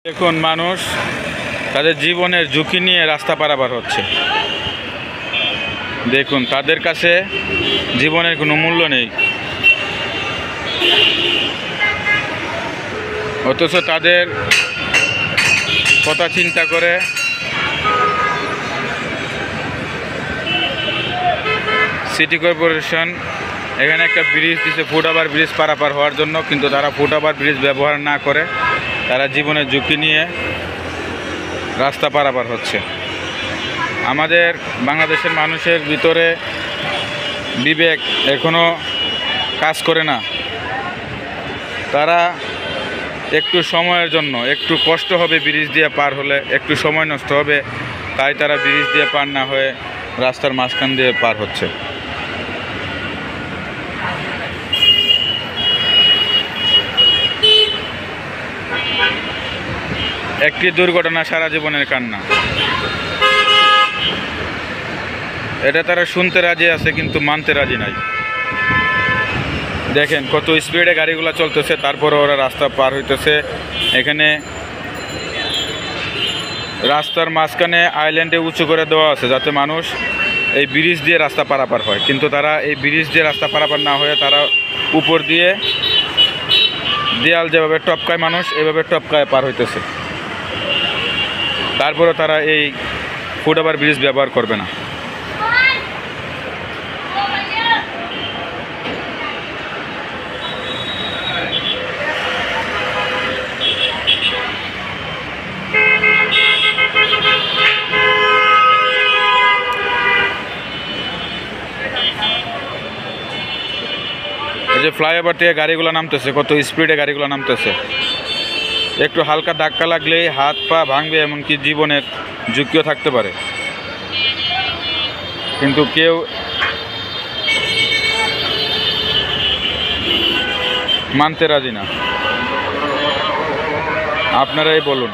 দেখুন, মানুষ তাদের জীবনের ঝুঁকি নিয়ে রাস্তা পারাপার হচ্ছে। দেখুন, তাদের কাছে জীবনের কোনো মূল্য নেই, অথচ তাদের কথা চিন্তা করে সিটি কর্পোরেশন এখানে একটা ব্রিজ দিচ্ছে, ফুটওভার ব্রিজ পারাপার হওয়ার জন্য, কিন্তু তারা ফুটওভার ব্রিজ ব্যবহার না করে তারা জীবনের ঝুঁকি নিয়ে রাস্তা পারাপার হচ্ছে। আমাদের বাংলাদেশের মানুষের ভিতরে বিবেক এখনও কাজ করে না। তারা একটু সময়ের জন্য, একটু কষ্ট হবে ব্রিজ দিয়ে পার হলে, একটু সময় নষ্ট হবে, তাই তারা ব্রিজ দিয়ে পার না হয়ে রাস্তার মাঝখান দিয়ে পার হচ্ছে। একটি দুর্ঘটনা সারা জীবনের কান্না, এটা তারা শুনতে রাজি আছে কিন্তু মানতে রাজি নাই। দেখেন কত স্পিডে গাড়িগুলো চলতেছে, তারপরে ওরা রাস্তা পার হইতেছে। এখানে রাস্তার মাঝখানে আইল্যান্ডে উঁচু করে দেওয়া আছে যাতে মানুষ এই ব্রিজ দিয়ে রাস্তা পারাপার হয়, কিন্তু তারা এই ব্রিজ দিয়ে রাস্তা পারাপার না হয়ে তারা উপর দিয়ে দেয়াল যেভাবে টপকায় মানুষ এভাবে টপকায় পার হইতেছে। তারপরে তারা এই ফুটওভার ব্রিজ ব্যবহার করবে না। এই যে ফ্লাইওভার থেকে গাড়িগুলো নামতেছে, কত স্পিডে গাড়িগুলো নামতেছে। একটু হালকা ধাক্কা লাগলেই হাত পা ভাঙবে, এমনকি জীবনের ঝুঁকিও থাকতে পারে, কিন্তু কেউ মানতে রাজি না। আপনারাই বলুন।